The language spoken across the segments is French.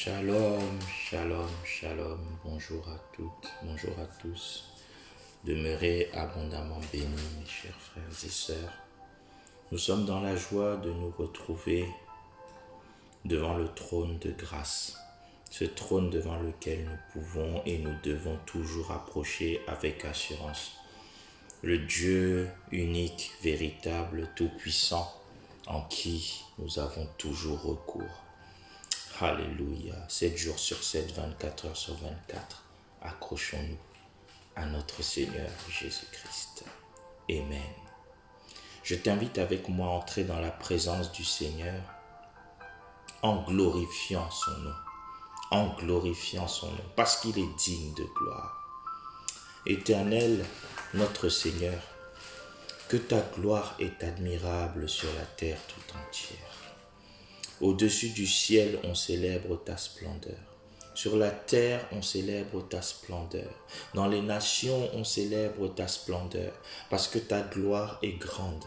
Shalom, shalom, shalom, bonjour à toutes, bonjour à tous. Demeurez abondamment bénis, mes chers frères et sœurs. Nous sommes dans la joie de nous retrouver devant le trône de grâce. Ce trône devant lequel nous pouvons et nous devons toujours approcher avec assurance. Le Dieu unique, véritable, tout-puissant, en qui nous avons toujours recours. Alléluia. 7 jours sur 7, 24 heures sur 24. Accrochons-nous à notre Seigneur Jésus-Christ. Amen. Je t'invite avec moi à entrer dans la présence du Seigneur en glorifiant son nom. En glorifiant son nom, parce qu'il est digne de gloire. Éternel, notre Seigneur, que ta gloire est admirable sur la terre tout entière. Au-dessus du ciel, on célèbre ta splendeur. Sur la terre, on célèbre ta splendeur. Dans les nations, on célèbre ta splendeur, parce que ta gloire est grande.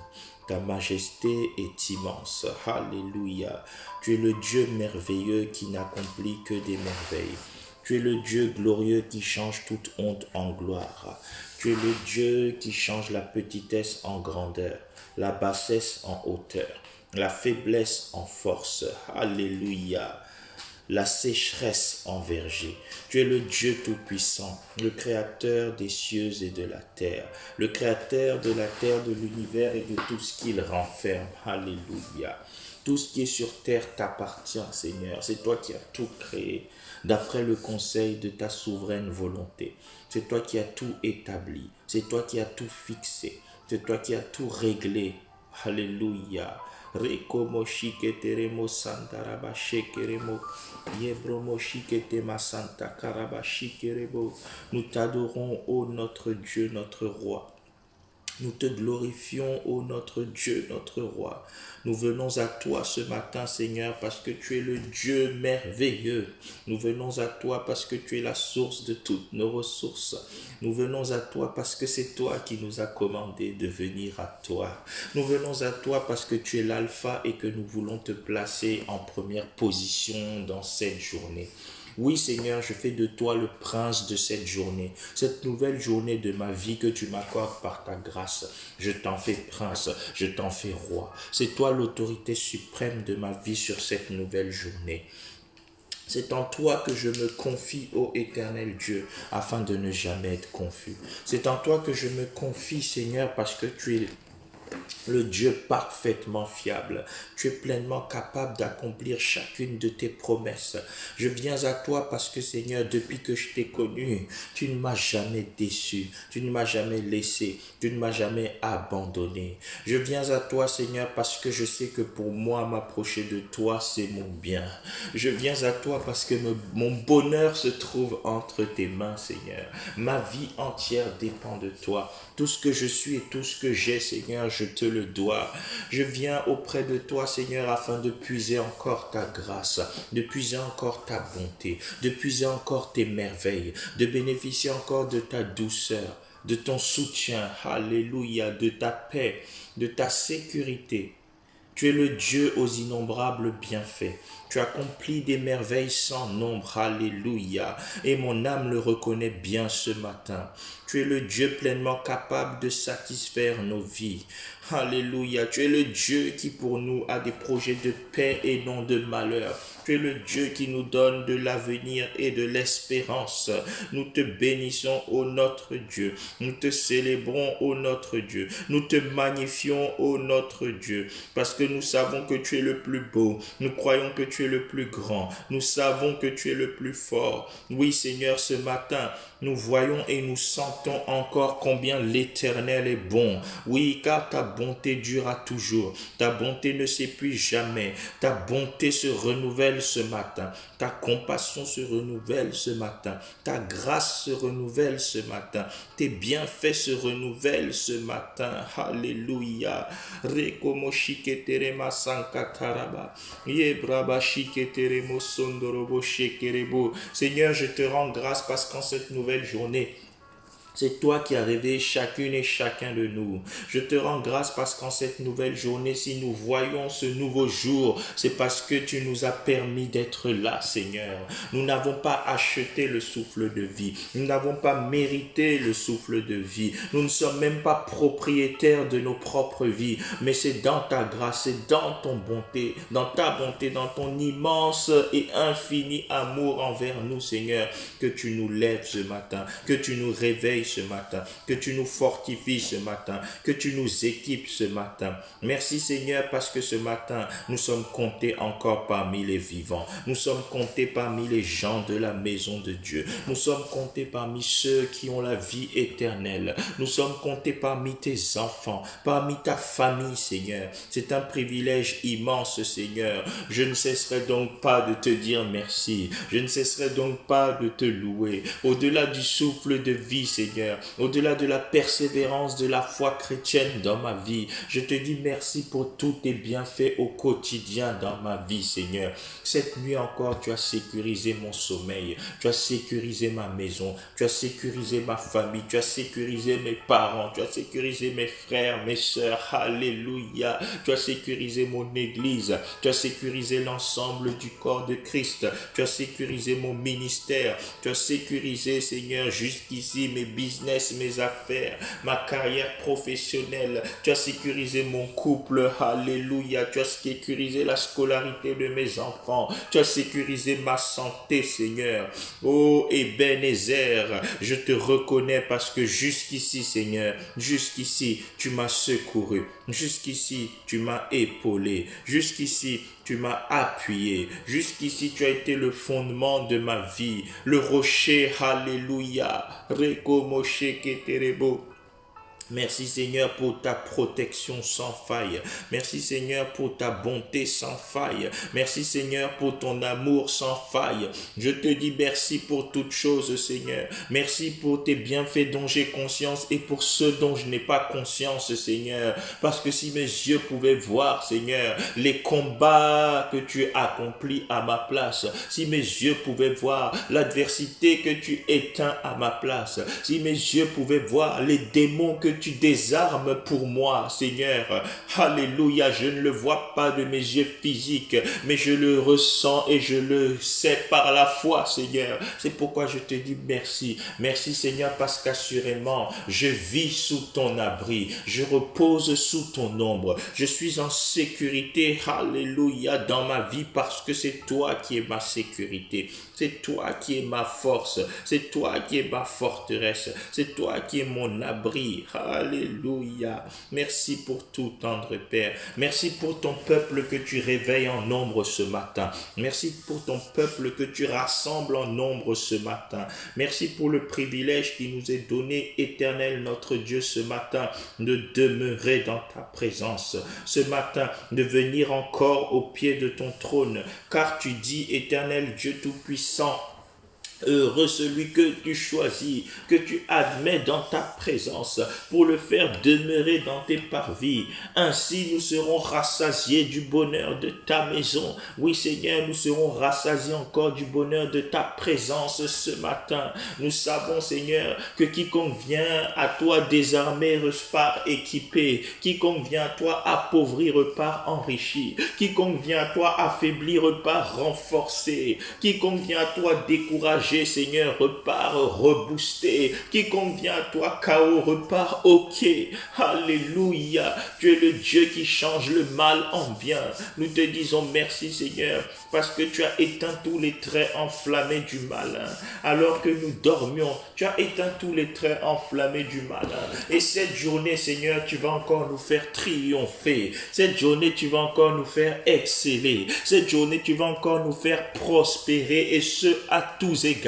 Ta majesté est immense. Alléluia. Tu es le Dieu merveilleux qui n'accomplit que des merveilles. Tu es le Dieu glorieux qui change toute honte en gloire. Tu es le Dieu qui change la petitesse en grandeur, la bassesse en hauteur, la faiblesse en force. Alléluia. La sécheresse en verger. Tu es le Dieu tout-puissant, le créateur des cieux et de la terre, le créateur de la terre, de l'univers et de tout ce qu'il renferme. Alléluia. Tout ce qui est sur terre t'appartient, Seigneur. C'est toi qui as tout créé d'après le conseil de ta souveraine volonté. C'est toi qui as tout établi. C'est toi qui as tout fixé. C'est toi qui as tout réglé. Alléluia. Rekomo shiketeremo santaraba shekeremo yebromo shiketema santa karaba shikerebo. Nous t'adorons, ô notre Dieu, notre roi. Nous te glorifions, ô notre Dieu, notre roi. Nous venons à toi ce matin, Seigneur, parce que tu es le Dieu merveilleux. Nous venons à toi parce que tu es la source de toutes nos ressources. Nous venons à toi parce que c'est toi qui nous as commandé de venir à toi. Nous venons à toi parce que tu es l'alpha et que nous voulons te placer en première position dans cette journée. Oui, Seigneur, je fais de toi le prince de cette journée, cette nouvelle journée de ma vie que tu m'accordes par ta grâce. Je t'en fais prince, je t'en fais roi. C'est toi l'autorité suprême de ma vie sur cette nouvelle journée. C'est en toi que je me confie, ô éternel Dieu, afin de ne jamais être confus. C'est en toi que je me confie, Seigneur, parce que tu es le Dieu parfaitement fiable. Tu es pleinement capable d'accomplir chacune de tes promesses. Je viens à toi parce que, Seigneur, depuis que je t'ai connu, tu ne m'as jamais déçu, tu ne m'as jamais laissé, tu ne m'as jamais abandonné. Je viens à toi, Seigneur, parce que je sais que pour moi, m'approcher de toi, c'est mon bien. Je viens à toi parce que mon bonheur se trouve entre tes mains, Seigneur. Ma vie entière dépend de toi. Tout ce que je suis et tout ce que j'ai, Seigneur, je te le dois. Je viens auprès de toi, Seigneur, afin de puiser encore ta grâce, de puiser encore ta bonté, de puiser encore tes merveilles, de bénéficier encore de ta douceur, de ton soutien, alléluia, de ta paix, de ta sécurité. Tu es le Dieu aux innombrables bienfaits. Tu accomplis des merveilles sans nombre, alléluia, et mon âme le reconnaît bien ce matin. Tu es le Dieu pleinement capable de satisfaire nos vies. Alléluia, tu es le Dieu qui pour nous a des projets de paix et non de malheur. Tu es le Dieu qui nous donne de l'avenir et de l'espérance. Nous te bénissons, ô notre Dieu. Nous te célébrons, ô notre Dieu. Nous te magnifions, ô notre Dieu, parce que nous savons que tu es le plus beau. Nous croyons que tu es le plus grand. Nous savons que tu es le plus fort. Oui, Seigneur, ce matin, nous voyons et nous sentons encore combien l'Éternel est bon. Oui, car ta bonté durera toujours. Ta bonté ne s'épuise jamais. Ta bonté se renouvelle ce matin. Ta compassion se renouvelle ce matin. Ta grâce se renouvelle ce matin. Tes bienfaits se renouvellent ce matin. Alléluia. Rekomo shiketerema sankataraba. Yebraba shiketeremo sondorobo shekerebo. Seigneur, je te rends grâce parce qu'en cette nouvelle journée, C'est toi qui as réveillé chacune et chacun de nous. Je te rends grâce parce qu'en cette nouvelle journée, si nous voyons ce nouveau jour, c'est parce que tu nous as permis d'être là, Seigneur. Nous n'avons pas acheté le souffle de vie. Nous n'avons pas mérité le souffle de vie. Nous ne sommes même pas propriétaires de nos propres vies. Mais c'est dans ta grâce, c'est dans ton bonté, dans ta bonté, dans ton immense et infini amour envers nous, Seigneur, que tu nous lèves ce matin, que tu nous réveilles ce matin, que tu nous fortifies ce matin, que tu nous équipes ce matin. Merci Seigneur parce que ce matin, nous sommes comptés encore parmi les vivants. Nous sommes comptés parmi les gens de la maison de Dieu. Nous sommes comptés parmi ceux qui ont la vie éternelle. Nous sommes comptés parmi tes enfants, parmi ta famille, Seigneur. C'est un privilège immense, Seigneur. Je ne cesserai donc pas de te dire merci. Je ne cesserai donc pas de te louer. Au-delà du souffle de vie, Seigneur, au-delà de la persévérance de la foi chrétienne dans ma vie, je te dis merci pour tous tes bienfaits au quotidien dans ma vie, Seigneur. Cette nuit encore, tu as sécurisé mon sommeil, tu as sécurisé ma maison, tu as sécurisé ma famille, tu as sécurisé mes parents, tu as sécurisé mes frères, mes sœurs, alléluia. Tu as sécurisé mon église, tu as sécurisé l'ensemble du corps de Christ, tu as sécurisé mon ministère, tu as sécurisé, Seigneur, jusqu'ici mes business, mes affaires, ma carrière professionnelle, tu as sécurisé mon couple, alléluia, tu as sécurisé la scolarité de mes enfants, tu as sécurisé ma santé, Seigneur. Oh Ebenezer, je te reconnais parce que jusqu'ici, Seigneur, jusqu'ici, tu m'as secouru, jusqu'ici, tu m'as épaulé, jusqu'ici, tu m'as appuyé, jusqu'ici, tu as été le fondement de ma vie, le rocher, alléluia, Reko Moshe Keterebo. Merci Seigneur pour ta protection sans faille. Merci Seigneur pour ta bonté sans faille. Merci Seigneur pour ton amour sans faille. Je te dis merci pour toutes choses Seigneur. Merci pour tes bienfaits dont j'ai conscience et pour ceux dont je n'ai pas conscience Seigneur. Parce que si mes yeux pouvaient voir Seigneur les combats que tu accomplis à ma place, si mes yeux pouvaient voir l'adversité que tu éteins à ma place, si mes yeux pouvaient voir les démons que tu désarmes pour moi, Seigneur. Alléluia, je ne le vois pas de mes yeux physiques, mais je le ressens et je le sais par la foi, Seigneur. C'est pourquoi je te dis merci. Merci, Seigneur, parce qu'assurément, je vis sous ton abri. Je repose sous ton ombre. Je suis en sécurité, alléluia, dans ma vie parce que c'est toi qui es ma sécurité. C'est toi qui es ma force. C'est toi qui es ma forteresse. C'est toi qui es mon abri. Alléluia. Merci pour tout, tendre Père. Merci pour ton peuple que tu réveilles en nombre ce matin. Merci pour ton peuple que tu rassembles en nombre ce matin. Merci pour le privilège qui nous est donné, Éternel notre Dieu, ce matin, de demeurer dans ta présence. Ce matin, de venir encore au pied de ton trône. Car tu dis, Éternel Dieu Tout-Puissant, heureux celui que tu choisis, que tu admets dans ta présence pour le faire demeurer dans tes parvis. Ainsi nous serons rassasiés du bonheur de ta maison. Oui Seigneur, nous serons rassasiés encore du bonheur de ta présence ce matin. Nous savons Seigneur que quiconque vient à toi désarmé repart équipé. Quiconque vient à toi appauvri repart enrichi. Quiconque vient à toi affaibli repart renforcé. Quiconque vient à toi découragé, Seigneur, repart reboosté. Quiconque vient à toi chaos repart ok. Alléluia. Tu es le Dieu qui change le mal en bien. Nous te disons merci Seigneur parce que tu as éteint tous les traits enflammés du malin. Alors que nous dormions, tu as éteint tous les traits enflammés du malin. Et cette journée Seigneur, tu vas encore nous faire triompher. Cette journée, tu vas encore nous faire exceller. Cette journée, tu vas encore nous faire prospérer et ce à tous égards.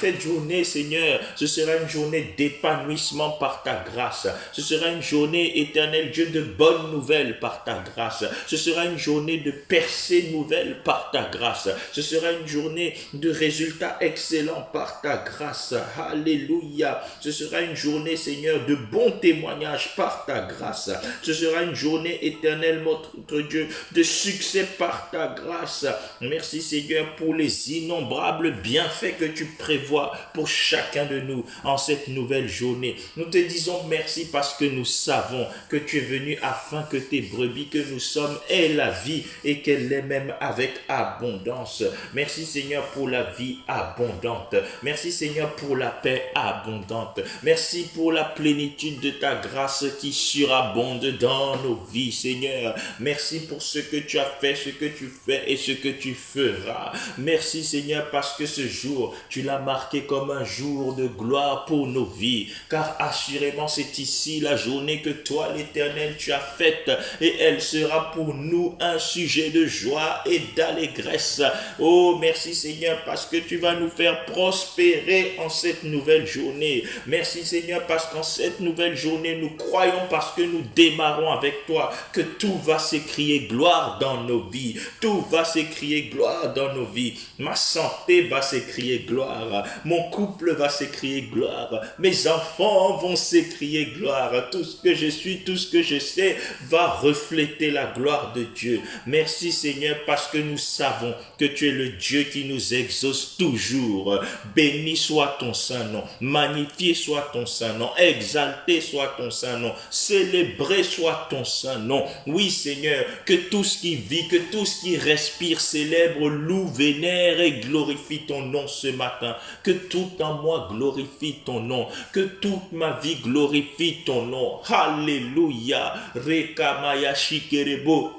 Cette journée, Seigneur, ce sera une journée d'épanouissement par ta grâce. Ce sera une journée, Éternel Dieu, de bonnes nouvelles par ta grâce. Ce sera une journée de percées nouvelles par ta grâce. Ce sera une journée de résultats excellents par ta grâce. Alléluia. Ce sera une journée, Seigneur, de bons témoignages par ta grâce. Ce sera une journée, Éternel, notre Dieu, de succès par ta grâce. Merci, Seigneur, pour les innombrables bienfaits que tu prévois prévois pour chacun de nous en cette nouvelle journée. Nous te disons merci parce que nous savons que tu es venu afin que tes brebis que nous sommes aient la vie et qu'elle l'ait même avec abondance. Merci Seigneur pour la vie abondante. Merci Seigneur pour la paix abondante. Merci pour la plénitude de ta grâce qui surabonde dans nos vies, Seigneur. Merci pour ce que tu as fait, ce que tu fais et ce que tu feras. Merci, Seigneur, parce que ce jour, tu l'as marqué comme un jour de gloire pour nos vies. Car assurément, c'est ici la journée que toi, l'Éternel, tu as faite et elle sera pour nous un sujet de joie et d'allégresse. Oh, merci, Seigneur, parce que tu vas nous faire prospérer en cette nouvelle journée. Merci, Seigneur, parce qu'en cette nouvelle journée, nous croyons parce que nous démarrons avec toi que tout va s'écrier gloire dans nos vies. Tout va s'écrier gloire dans nos vies. Ma santé va s'écrier gloire. Mon couple va s'écrier gloire. Mes enfants vont s'écrier gloire. Tout ce que je suis, tout ce que je sais va refléter la gloire de Dieu. Merci Seigneur parce que nous savons que tu es le Dieu qui nous exauce toujours. Béni soit ton saint nom. Magnifié soit ton saint nom. Exalté soit ton saint nom. Célébré soit ton saint nom. Oui Seigneur, que tout ce qui vit, que tout ce qui respire célèbre, loue, vénère et glorifie ton nom ce matin. Que tout en moi glorifie ton nom. Que toute ma vie glorifie ton nom. Alléluia. Rekamaya shikerebo.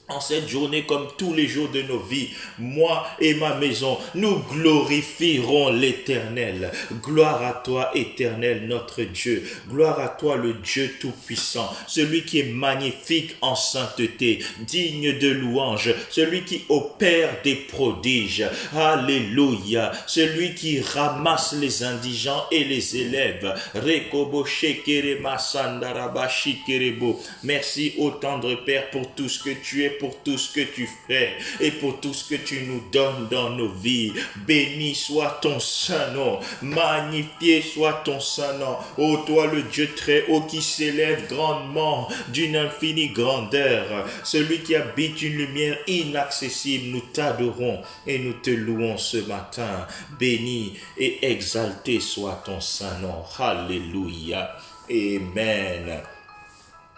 En cette journée, comme tous les jours de nos vies, moi et ma maison, nous glorifierons l'Éternel. Gloire à toi, Éternel, notre Dieu. Gloire à toi, le Dieu Tout-Puissant, celui qui est magnifique en sainteté, digne de louange, celui qui opère des prodiges. Alléluia. Celui qui ramasse les indigents et les élève. Rekobo shekerema sandaraba shikerebo. Merci, ô tendre Père, pour tout ce que tu es, pour tout ce que tu fais et pour tout ce que tu nous donnes dans nos vies. Béni soit ton saint nom, magnifié soit ton saint nom. Ô toi le Dieu très haut qui s'élève grandement d'une infinie grandeur, celui qui habite une lumière inaccessible, nous t'adorons et nous te louons ce matin. Béni et exalté soit ton saint nom. Alléluia. Amen.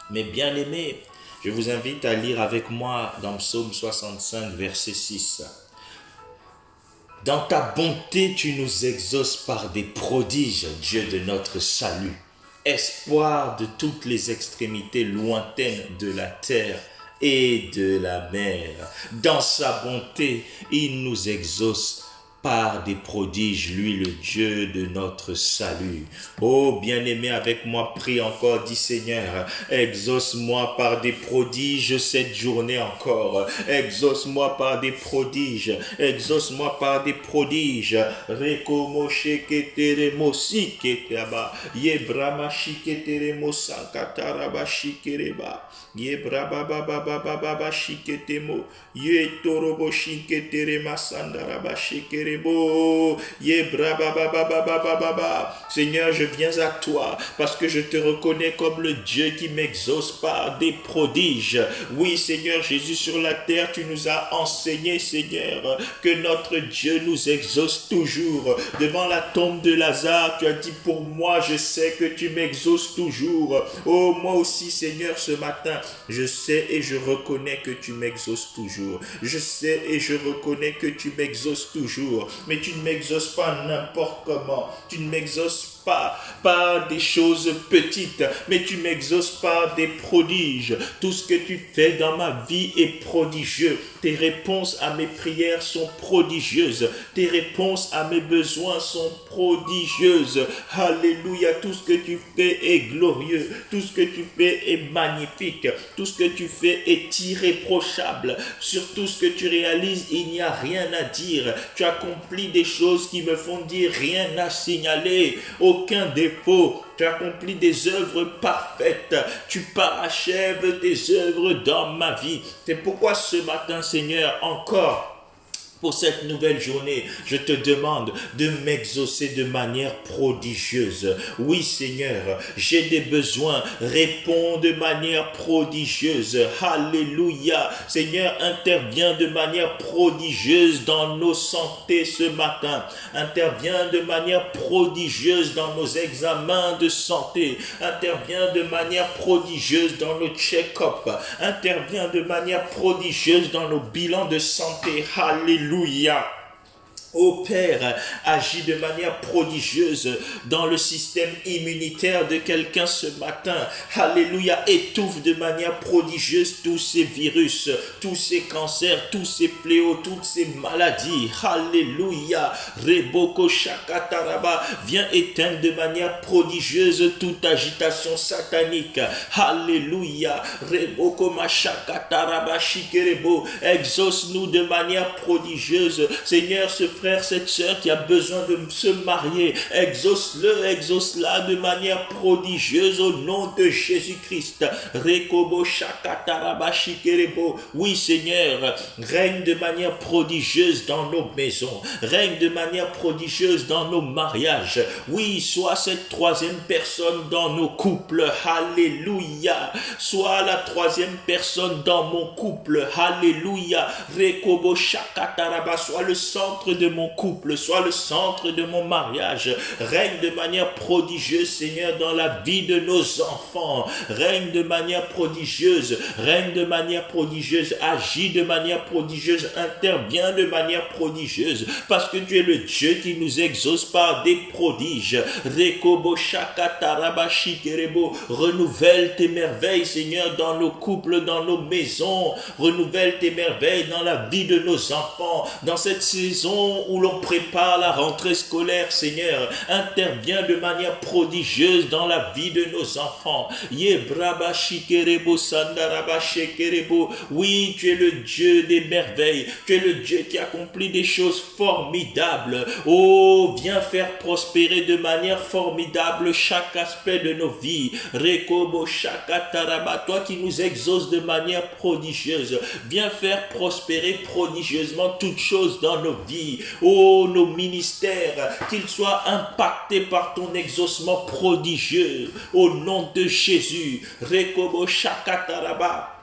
Mes bien-aimés, je vous invite à lire avec moi dans Psaume 65, verset 6. Dans ta bonté, tu nous exauces par des prodiges, Dieu de notre salut, espoir de toutes les extrémités lointaines de la terre et de la mer. Dans sa bonté, il nous exauce par des prodiges, lui le Dieu de notre salut. Oh bien-aimé, avec moi, prie encore, dis Seigneur, exauce-moi par des prodiges cette journée encore. Exauce-moi par des prodiges. Exauce-moi par des prodiges. Rekomo sheketeremo siketaba. Yebrama shiketeremo sankataraba shikereba. Yebrabababababa shiketemo. Yetorobo shiketerema sandaraba shikereba. Seigneur, je viens à toi parce que je te reconnais comme le Dieu qui m'exauce par des prodiges. Oui, Seigneur Jésus, sur la terre, tu nous as enseigné, Seigneur, que notre Dieu nous exauce toujours. Devant la tombe de Lazare, tu as dit, pour moi, je sais que tu m'exauces toujours. Oh, moi aussi, Seigneur, ce matin, je sais et je reconnais que tu m'exauces toujours. Je sais et je reconnais que tu m'exauces toujours. Mais tu ne m'exauces pas n'importe comment. Tu ne m'exauces pas par des choses petites, mais tu m'exauces par des prodiges. Tout ce que tu fais dans ma vie est prodigieux. Tes réponses à mes prières sont prodigieuses. Tes réponses à mes besoins sont prodigieuses. Alléluia. Tout ce que tu fais est glorieux. Tout ce que tu fais est magnifique. Tout ce que tu fais est irréprochable. Sur tout ce que tu réalises, il n'y a rien à dire. Tu accomplis des choses qui me font dire rien à signaler. Aucun défaut. Tu accomplis des œuvres parfaites. Tu parachèves tes œuvres dans ma vie. C'est pourquoi ce matin, Seigneur, encore, Pour cette nouvelle journée, je te demande de m'exaucer de manière prodigieuse. Oui, Seigneur, j'ai des besoins. Réponds de manière prodigieuse. Alléluia. Seigneur, interviens de manière prodigieuse dans nos santé ce matin. Interviens de manière prodigieuse dans nos examens de santé. Interviens de manière prodigieuse dans nos check-up. Interviens de manière prodigieuse dans nos bilans de santé. Alléluia. Ô Père, agis de manière prodigieuse dans le système immunitaire de quelqu'un ce matin. Alléluia, étouffe de manière prodigieuse tous ces virus, tous ces cancers, tous ces fléaux, toutes ces maladies. Alléluia, Reboko Shakataraba, viens éteindre de manière prodigieuse toute agitation satanique. Alléluia, Reboko Mashakataraba Shikerebo, exauce-nous de manière prodigieuse. Seigneur, ce frère, cette sœur qui a besoin de se marier, exauce-le, exauce-la de manière prodigieuse au nom de Jésus-Christ. Rekobo Shakataraba Shikerebo. Oui, Seigneur, règne de manière prodigieuse dans nos maisons, règne de manière prodigieuse dans nos mariages. Oui, sois cette troisième personne dans nos couples. Alléluia. Sois la troisième personne dans mon couple. Alléluia. Rekobo Shakataraba. Sois le centre de mon couple, soit le centre de mon mariage. Règne de manière prodigieuse, Seigneur, dans la vie de nos enfants. Règne de manière prodigieuse, règne de manière prodigieuse, agis de manière prodigieuse, interviens de manière prodigieuse, parce que tu es le Dieu qui nous exauce par des prodiges. Rekobo Shakataraba Shikerebo. Renouvelle tes merveilles, Seigneur, dans nos couples, dans nos maisons. Renouvelle tes merveilles dans la vie de nos enfants, dans cette saison où l'on prépare la rentrée scolaire, Seigneur. Interviens de manière prodigieuse dans la vie de nos enfants. Yebraba Shikerebo Sandaraba Shekerebo. Oui, tu es le Dieu des merveilles. Tu es le Dieu qui accomplit des choses formidables. Oh, viens faire prospérer de manière formidable chaque aspect de nos vies. Rekobo Shakataraba, toi qui nous exauces de manière prodigieuse, viens faire prospérer prodigieusement toutes choses dans nos vies. Oh, nos ministères, qu'ils soient impactés par ton exaucement prodigieux. Au nom de Jésus. Rekobo Shakataraba.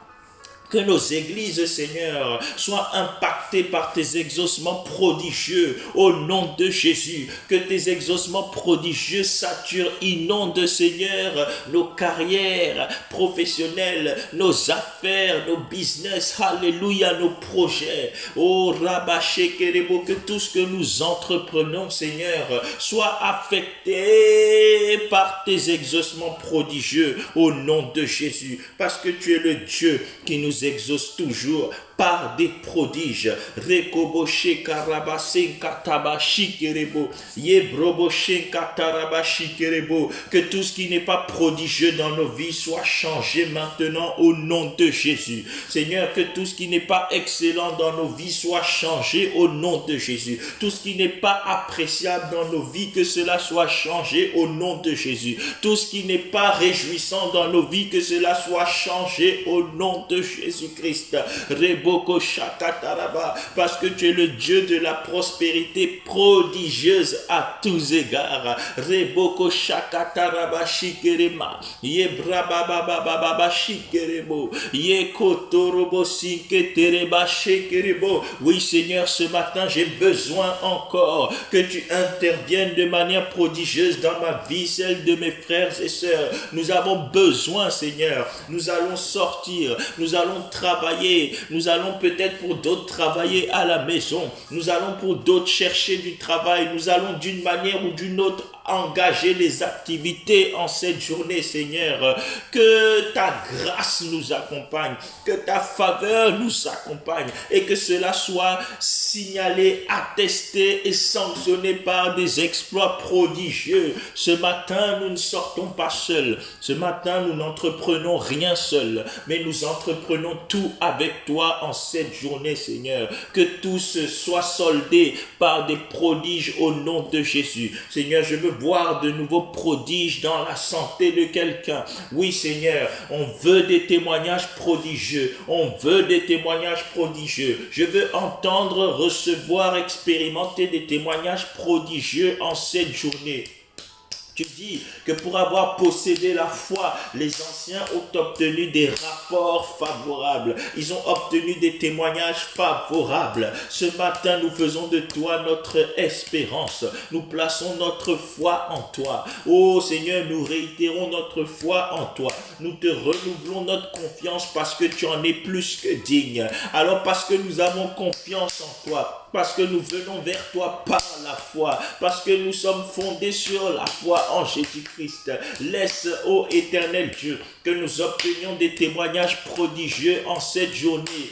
Que nos églises, Seigneur, soient impactées par tes exaucements prodigieux au nom de Jésus. Que tes exaucements prodigieux saturent, inondent, Seigneur, nos carrières professionnelles, nos affaires, nos business, alléluia, nos projets. Oh, Rabaché Kerebo, que tout ce que nous entreprenons, Seigneur, soit affecté par tes exaucements prodigieux au nom de Jésus. Parce que tu es le Dieu qui nous exauce toujours par des prodiges. Rekoboshe karabase katabashi kerebo. Yebroboshe katarabashi kerebo. Que tout ce qui n'est pas prodigieux dans nos vies soit changé maintenant au nom de Jésus. Seigneur, que tout ce qui n'est pas excellent dans nos vies soit changé au nom de Jésus. Tout ce qui n'est pas appréciable dans nos vies, que cela soit changé au nom de Jésus. Tout ce qui n'est pas réjouissant dans nos vies, que cela soit changé au nom de Jésus-Christ. Reboko Shakataraba, parce que tu es le Dieu de la prospérité prodigieuse à tous égards. Reboko Shakataraba Shikerema, Yebrababababa Shikerebo, Yekotorobo Sinketereba Shikerebo. Oui, Seigneur, ce matin, j'ai besoin encore que tu interviennes de manière prodigieuse dans ma vie, celle de mes frères et sœurs. Nous avons besoin, Seigneur. Nous allons sortir, nous allons travailler, nous allons peut-être pour d'autres travailler à la maison, nous allons pour d'autres chercher du travail, nous allons d'une manière ou d'une autre engager les activités en cette journée, Seigneur. Que ta grâce nous accompagne, que ta faveur nous accompagne et que cela soit signalé, attesté et sanctionné par des exploits prodigieux. Ce matin, nous ne sortons pas seuls. Ce matin, nous n'entreprenons rien seuls, mais nous entreprenons tout avec toi en cette journée, Seigneur. Que tout soit soldé par des prodiges au nom de Jésus. Seigneur, je veux voir de nouveaux prodiges dans la santé de quelqu'un. Oui, Seigneur, on veut des témoignages prodigieux. On veut des témoignages prodigieux. Je veux entendre, recevoir, expérimenter des témoignages prodigieux en cette journée. Tu dis que pour avoir possédé la foi, les anciens ont obtenu des rapports favorables. Ils ont obtenu des témoignages favorables. Ce matin, nous faisons de toi notre espérance. Nous plaçons notre foi en toi. Oh Seigneur, nous réitérons notre foi en toi. Nous te renouvelons notre confiance parce que tu en es plus que digne. Alors parce que nous avons confiance en toi, parce que nous venons vers toi par la foi, parce que nous sommes fondés sur la foi en Jésus-Christ. Laisse, ô éternel Dieu, que nous obtenions des témoignages prodigieux en cette journée.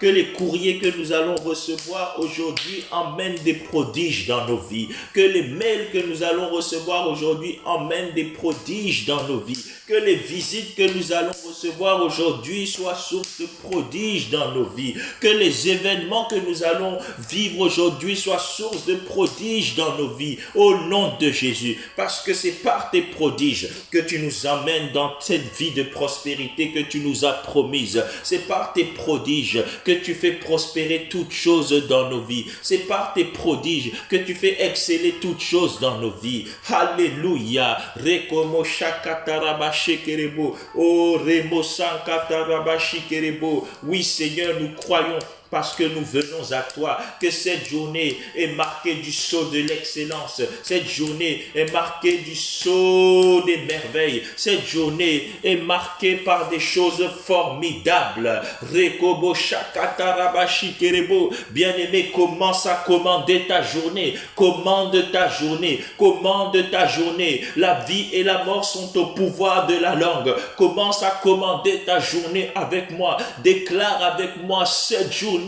Que les courriers que nous allons recevoir aujourd'hui emmènent des prodiges dans nos vies. Que les mails que nous allons recevoir aujourd'hui emmènent des prodiges dans nos vies. Que les visites que nous allons recevoir aujourd'hui soient source de prodiges dans nos vies. Que les événements que nous allons vivre aujourd'hui soient source de prodiges dans nos vies. Au nom de Jésus. Parce que c'est par tes prodiges que tu nous emmènes dans cette vie de prospérité que tu nous as promise. C'est par tes prodiges que tu fais prospérer toutes choses dans nos vies. C'est par tes prodiges que tu fais exceller toutes choses dans nos vies. Alléluia. Rekomo shakatarabashekerebo. Oh remo sankatarabashekerebo. Oui Seigneur, nous croyons, parce que nous venons à toi, que cette journée est marquée du sceau de l'excellence. Cette journée est marquée du sceau des merveilles. Cette journée est marquée par des choses formidables. Rekobo shakatarabashi kerebo. Bien-aimé, commence à commander ta journée. Commande ta journée. Commande ta journée. La vie et la mort sont au pouvoir de la langue. Commence à commander ta journée avec moi. Déclare avec moi cette journée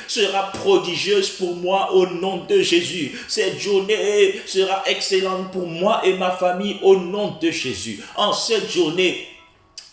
sera prodigieuse pour moi au nom de Jésus. Cette journée sera excellente pour moi et ma famille au nom de Jésus. En cette journée,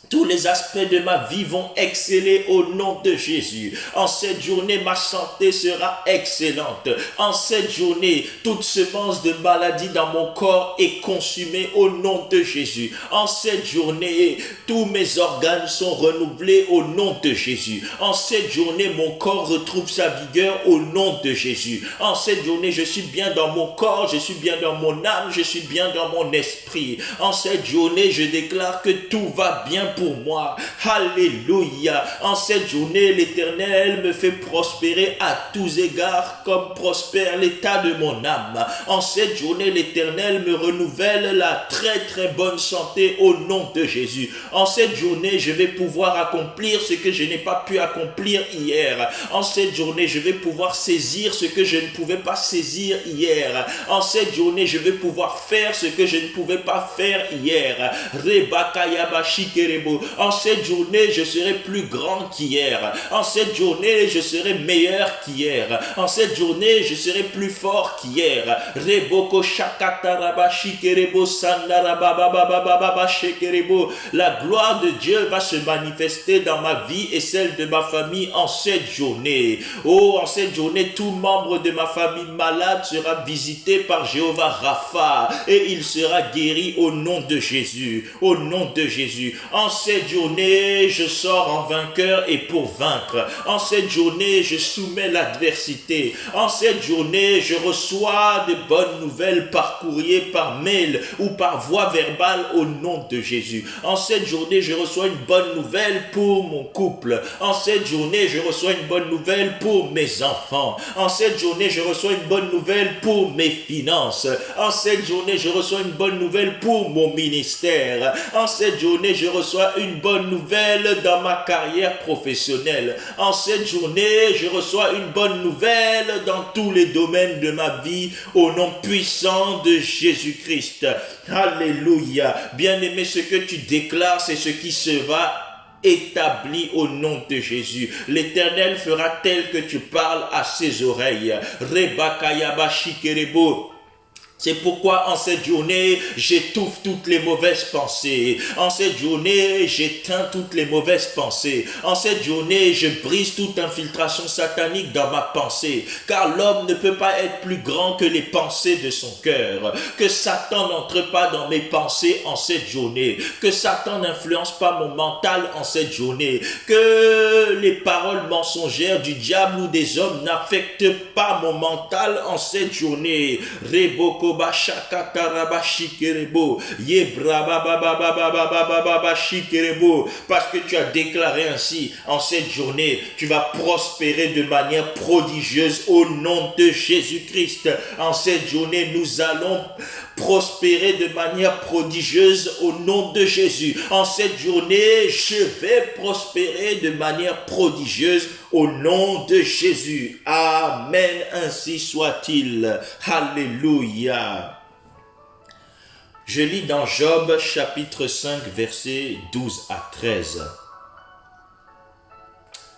tous les aspects de ma vie vont exceller au nom de Jésus. En cette journée, ma santé sera excellente. En cette journée, toute semence de maladie dans mon corps est consumée au nom de Jésus. En cette journée, tous mes organes sont renouvelés au nom de Jésus. En cette journée, mon corps retrouve sa vigueur au nom de Jésus. En cette journée, je suis bien dans mon corps, je suis bien dans mon âme, je suis bien dans mon esprit. En cette journée, je déclare que tout va bien pour moi. Alléluia. En cette journée, l'Éternel me fait prospérer à tous égards comme prospère l'état de mon âme. En cette journée, l'Éternel me renouvelle la très très bonne santé au nom de Jésus. En cette journée, je vais pouvoir accomplir ce que je n'ai pas pu accomplir hier. En cette journée, je vais pouvoir saisir ce que je ne pouvais pas saisir hier. En cette journée, je vais pouvoir faire ce que je ne pouvais pas faire hier. En cette journée, je serai plus grand qu'hier. En cette journée, je serai meilleur qu'hier. En cette journée, je serai plus fort qu'hier. La gloire de Dieu va se manifester dans ma vie et celle de ma famille en cette journée. Oh, en cette journée, tout membre de ma famille malade sera visité par Jéhovah Rapha et il sera guéri au nom de Jésus. Au nom de Jésus. En cette journée, je sors en vainqueur et pour vaincre. En cette journée, je soumets l'adversité. En cette journée, je reçois de bonnes nouvelles par courrier, par mail ou par voie verbale au nom de Jésus. En cette journée, je reçois une bonne nouvelle pour mon couple. En cette journée, je reçois une bonne nouvelle pour mes enfants. En cette journée, je reçois une bonne nouvelle pour mes finances. En cette journée, je reçois une bonne nouvelle pour mon ministère. En cette journée, je reçois une bonne nouvelle dans ma carrière professionnelle. En cette journée, je reçois une bonne nouvelle dans tous les domaines de ma vie au nom puissant de Jésus-Christ. Alléluia. Bien-aimé, ce que tu déclares, c'est ce qui sera établi au nom de Jésus. L'Éternel fera tel que tu parles à ses oreilles. Rebakayabashikerebo. C'est pourquoi en cette journée, j'étouffe toutes les mauvaises pensées. En cette journée, j'éteins toutes les mauvaises pensées. En cette journée, je brise toute infiltration satanique dans ma pensée. Car l'homme ne peut pas être plus grand que les pensées de son cœur. Que Satan n'entre pas dans mes pensées en cette journée. Que Satan n'influence pas mon mental en cette journée. Que les paroles mensongères du diable ou des hommes n'affectent pas mon mental en cette journée. Reboko parce que tu as déclaré ainsi, en cette journée, tu vas prospérer de manière prodigieuse au nom de Jésus-Christ. En cette journée, nous allons prospérer de manière prodigieuse au nom de Jésus. En cette journée, je vais prospérer de manière prodigieuse au nom de Jésus. Amen, ainsi soit-il. Alléluia. Je lis dans Job chapitre 5 versets 12 à 13.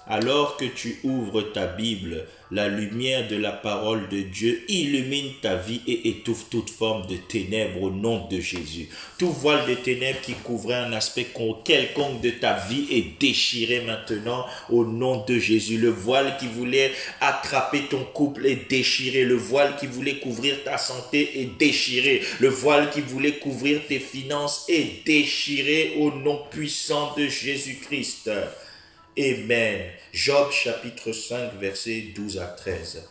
Alors que tu ouvres ta Bible, la lumière de la parole de Dieu illumine ta vie et étouffe toute forme de ténèbres au nom de Jésus. Tout voile de ténèbres qui couvrait un aspect quelconque de ta vie est déchiré maintenant au nom de Jésus. Le voile qui voulait attraper ton couple est déchiré. Le voile qui voulait couvrir ta santé est déchiré. Le voile qui voulait couvrir tes finances est déchiré au nom puissant de Jésus-Christ. Amen. Job chapitre 5 versets 12 à 13.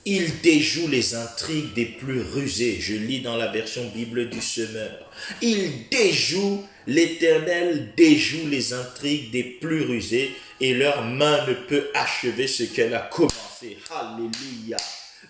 Il déjoue les intrigues des plus rusés. Je lis dans la version Bible du Semeur. L'Éternel déjoue les intrigues des plus rusés et leur main ne peut achever ce qu'elle a commencé. Alléluia.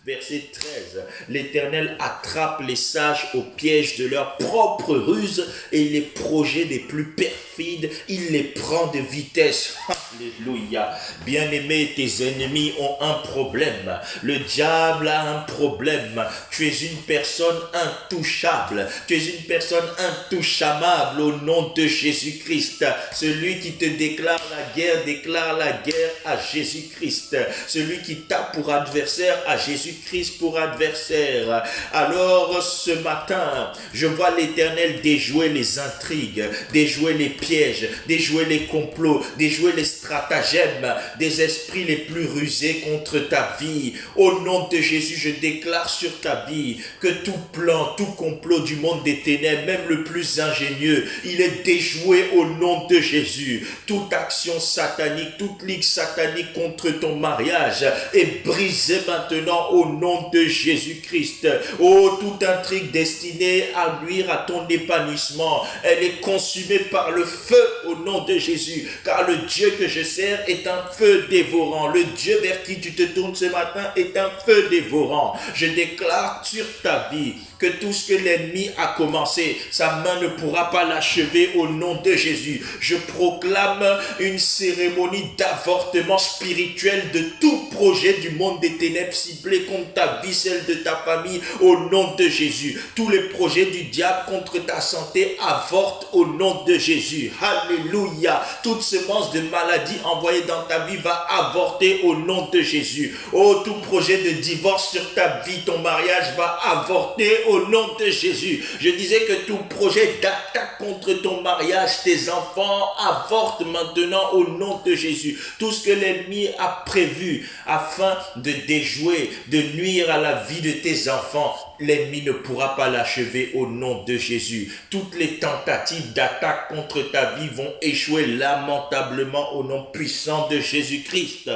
Verset 13, l'Éternel attrape les sages au piège de leurs propres ruses et les projets des plus perfides, il les prend de vitesse. Alléluia. Bien-aimé, tes ennemis ont un problème. Le diable a un problème. Tu es une personne intouchable. Tu es une personne intouchable au nom de Jésus-Christ. Celui qui te déclare la guerre à Jésus-Christ. Celui qui tape pour adversaire à Jésus-Christ pour adversaire. Alors ce matin, je vois l'Éternel déjouer les intrigues, déjouer les pièges, déjouer les complots, déjouer les stratagèmes des esprits les plus rusés contre ta vie. Au nom de Jésus, je déclare sur ta vie que tout plan, tout complot du monde des ténèbres, même le plus ingénieux, il est déjoué au nom de Jésus. Toute action satanique, toute ligue satanique contre ton mariage est brisée maintenant au nom de Jésus-Christ. Oh, toute intrigue destinée à nuire à ton épanouissement, elle est consumée par le feu au nom de Jésus, car le Dieu que je sers est un feu dévorant. Le Dieu vers qui tu te tournes ce matin est un feu dévorant. Je déclare sur ta vie que tout ce que l'ennemi a commencé, sa main ne pourra pas l'achever au nom de Jésus. Je proclame une cérémonie d'avortement spirituel de tout projet du monde des ténèbres ciblé contre ta vie, celle de ta famille, au nom de Jésus. Tous les projets du diable contre ta santé avortent au nom de Jésus. Alléluia. Toute semence de maladie envoyée dans ta vie va avorter au nom de Jésus. Oh, tout projet de divorce sur ta vie, ton mariage va avorter au nom de Jésus. Je disais que tout projet d'attaque contre ton mariage, tes enfants, avorte maintenant au nom de Jésus. Tout ce que l'ennemi a prévu afin de déjouer, de nuire à la vie de tes enfants, l'ennemi ne pourra pas l'achever au nom de Jésus. Toutes les tentatives d'attaque contre ta vie vont échouer lamentablement au nom puissant de Jésus-Christ.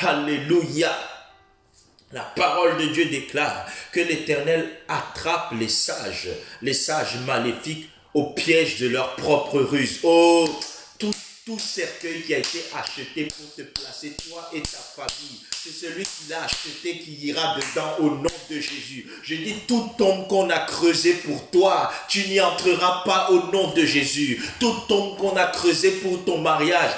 Alléluia. La parole de Dieu déclare que l'Éternel attrape les sages maléfiques au piège de leur propre ruse. Oh, tout cercueil qui a été acheté pour te placer, toi et ta famille, c'est celui qui l'a acheté qui ira dedans au nom de Jésus. Je dis, toute tombe qu'on a creusée pour toi, tu n'y entreras pas au nom de Jésus. Toute tombe qu'on a creusée pour ton mariage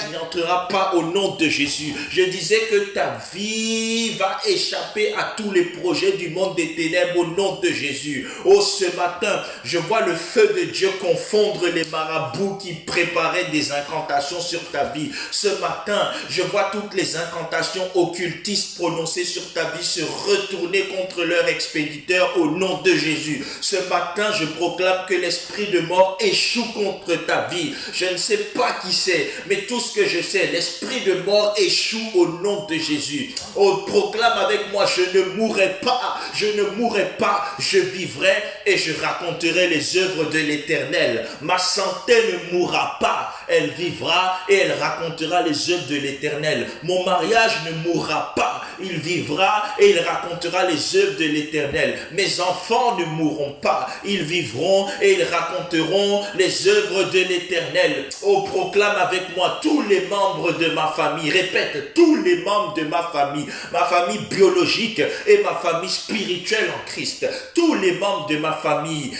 n'y entrera pas au nom de Jésus. Je disais que ta vie va échapper à tous les projets du monde des ténèbres au nom de Jésus. Oh, ce matin, je vois le feu de Dieu confondre les marabouts qui préparaient des incantations sur ta vie. Ce matin, je vois toutes les incantations occultistes prononcées sur ta vie se retourner contre leur expéditeur au nom de Jésus. Ce matin, je proclame que l'esprit de mort échoue contre ta vie. Je ne sais pas qui c'est, mais tout ce que je sais, l'esprit de mort échoue au nom de Jésus. Oh, proclame avec moi, je ne mourrai pas, je ne mourrai pas, je vivrai et je raconterai les œuvres de l'Éternel. Ma santé ne mourra pas, elle vivra et elle racontera les œuvres de l'Éternel. Mon mariage ne mourra pas, il vivra et il racontera les œuvres de l'Éternel. Mes enfants ne mourront pas, ils vivront et ils raconteront les œuvres de l'Éternel. Oh, proclame avec moi tous les membres de ma famille. Répète, tous les membres de ma famille biologique et ma famille spirituelle en Christ. Tous les membres de ma famille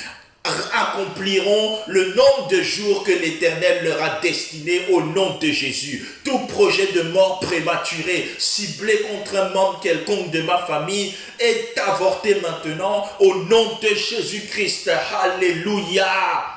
accompliront le nombre de jours que l'Éternel leur a destiné au nom de Jésus. Tout projet de mort prématuré ciblé contre un membre quelconque de ma famille est avorté maintenant au nom de Jésus-Christ. Alléluia!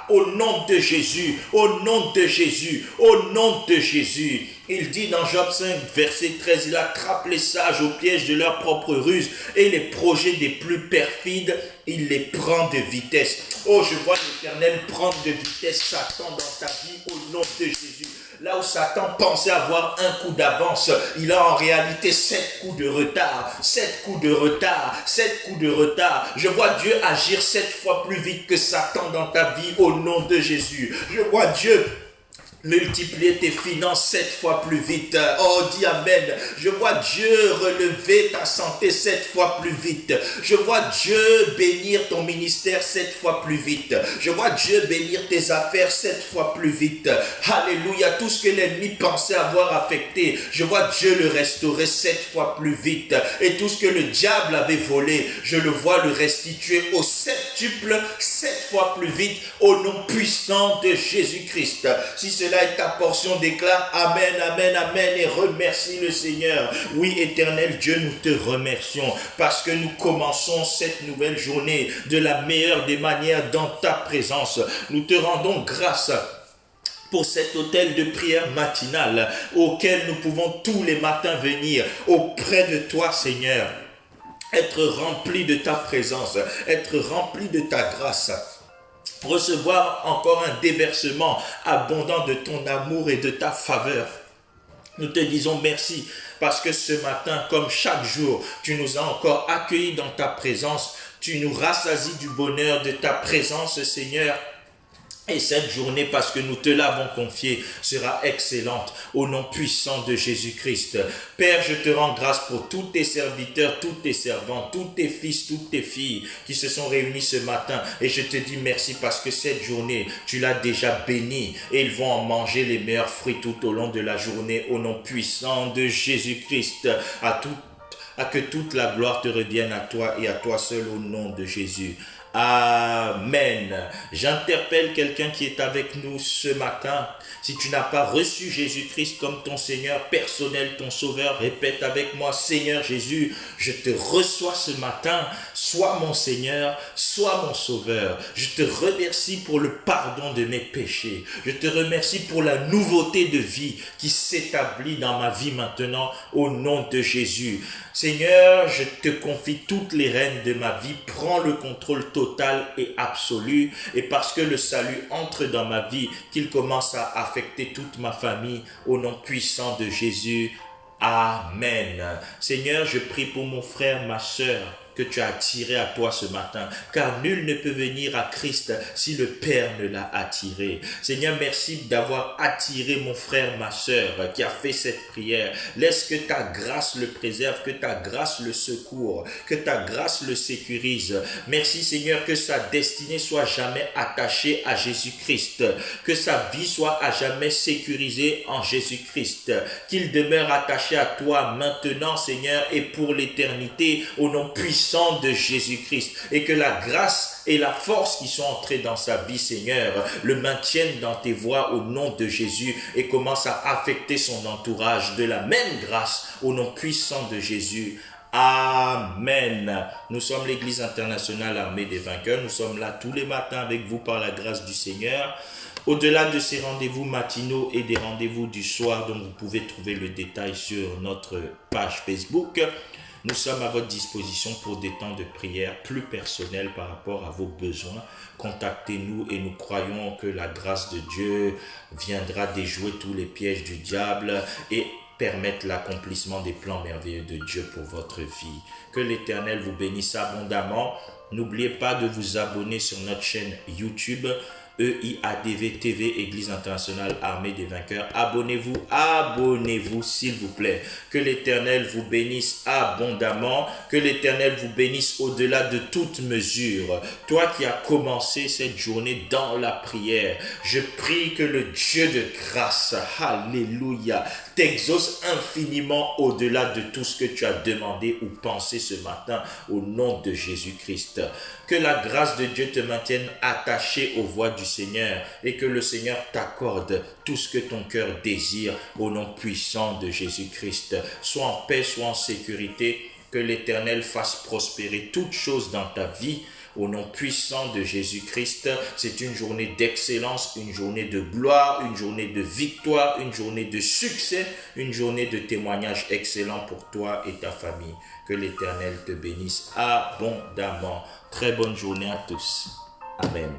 Au nom de Jésus, au nom de Jésus, au nom de Jésus. Il dit dans Job 5, verset 13, il attrape les sages au piège de leur propre ruse et les projets des plus perfides, il les prend de vitesse. Oh, je vois l'Éternel prendre de vitesse Satan dans ta vie au nom de Jésus. Là où Satan pensait avoir un coup d'avance, il a en réalité 7 coups de retard, 7 coups de retard, 7 coups de retard. Je vois Dieu agir 7 fois plus vite que Satan dans ta vie au nom de Jésus. Je vois Dieu multiplier tes finances 7 fois plus vite. Oh, dis Amen. Je vois Dieu relever ta santé 7 fois plus vite. Je vois Dieu bénir ton ministère 7 fois plus vite. Je vois Dieu bénir tes affaires 7 fois plus vite. Alléluia. Tout ce que l'ennemi pensait avoir affecté, je vois Dieu le restaurer 7 fois plus vite. Et tout ce que le diable avait volé, je le vois le restituer au septuple 7 fois plus vite au nom puissant de Jésus-Christ. Si cela est ta portion, déclare Amen, Amen, Amen et remercie le Seigneur. Oui, éternel Dieu, nous te remercions parce que nous commençons cette nouvelle journée de la meilleure des manières dans ta présence. Nous te rendons grâce pour cet hôtel de prière matinale auquel nous pouvons tous les matins venir auprès de toi, Seigneur. Être rempli de ta présence, être rempli de ta grâce. Recevoir encore un déversement abondant de ton amour et de ta faveur. Nous te disons merci parce que ce matin, comme chaque jour, tu nous as encore accueillis dans ta présence. Tu nous rassasies du bonheur de ta présence, Seigneur. Et cette journée, parce que nous te l'avons confiée, sera excellente au nom puissant de Jésus-Christ. Père, je te rends grâce pour tous tes serviteurs, tous tes servants, tous tes fils, toutes tes filles qui se sont réunis ce matin. Et je te dis merci parce que cette journée, tu l'as déjà bénie et ils vont en manger les meilleurs fruits tout au long de la journée au nom puissant de Jésus-Christ. À que toute la gloire te revienne à toi et à toi seul au nom de Jésus. Amen. J'interpelle quelqu'un qui est avec nous ce matin. Si tu n'as pas reçu Jésus-Christ comme ton Seigneur personnel, ton Sauveur, répète avec moi, Seigneur Jésus, je te reçois ce matin, sois mon Seigneur, sois mon Sauveur. Je te remercie pour le pardon de mes péchés. Je te remercie pour la nouveauté de vie qui s'établit dans ma vie maintenant au nom de Jésus. Seigneur, je te confie toutes les rênes de ma vie. Prends le contrôle total et absolu. Et parce que le salut entre dans ma vie, qu'il commence à affecter toute ma famille au nom puissant de Jésus. Amen. Seigneur, je prie pour mon frère, ma sœur, que tu as attiré à toi ce matin, car nul ne peut venir à Christ si le Père ne l'a attiré. Seigneur, merci d'avoir attiré mon frère, ma sœur, qui a fait cette prière. Laisse que ta grâce le préserve, que ta grâce le secourt, que ta grâce le sécurise. Merci Seigneur, que sa destinée soit jamais attachée à Jésus-Christ, que sa vie soit à jamais sécurisée en Jésus-Christ, qu'il demeure attaché à toi maintenant Seigneur et pour l'éternité au nom puissant de Jésus-Christ, et que la grâce et la force qui sont entrées dans sa vie, Seigneur, le maintiennent dans tes voies au nom de Jésus et commence à affecter son entourage de la même grâce au nom puissant de Jésus. Amen. Nous sommes l'Église internationale armée des vainqueurs. Nous sommes là tous les matins avec vous par la grâce du Seigneur. Au-delà de ces rendez-vous matinaux et des rendez-vous du soir dont vous pouvez trouver le détail sur notre page Facebook, nous sommes à votre disposition pour des temps de prière plus personnels par rapport à vos besoins. Contactez-nous et nous croyons que la grâce de Dieu viendra déjouer tous les pièges du diable et permettre l'accomplissement des plans merveilleux de Dieu pour votre vie. Que l'Éternel vous bénisse abondamment. N'oubliez pas de vous abonner sur notre chaîne YouTube EIADV TV, Église internationale armée des vainqueurs. Abonnez-vous s'il vous plaît. Que l'Éternel vous bénisse abondamment, que l'Éternel vous bénisse au-delà de toute mesure. Toi qui as commencé cette journée dans la prière, je prie que le Dieu de grâce, alléluia, t'exauce infiniment au-delà de tout ce que tu as demandé ou pensé ce matin au nom de Jésus-Christ. Que la grâce de Dieu te maintienne attaché aux voies du Seigneur et que le Seigneur t'accorde tout ce que ton cœur désire au nom puissant de Jésus-Christ. Sois en paix, sois en sécurité, que l'Éternel fasse prospérer toutes choses dans ta vie. Au nom puissant de Jésus-Christ, c'est une journée d'excellence, une journée de gloire, une journée de victoire, une journée de succès, une journée de témoignage excellent pour toi et ta famille. Que l'Éternel te bénisse abondamment. Très bonne journée à tous. Amen.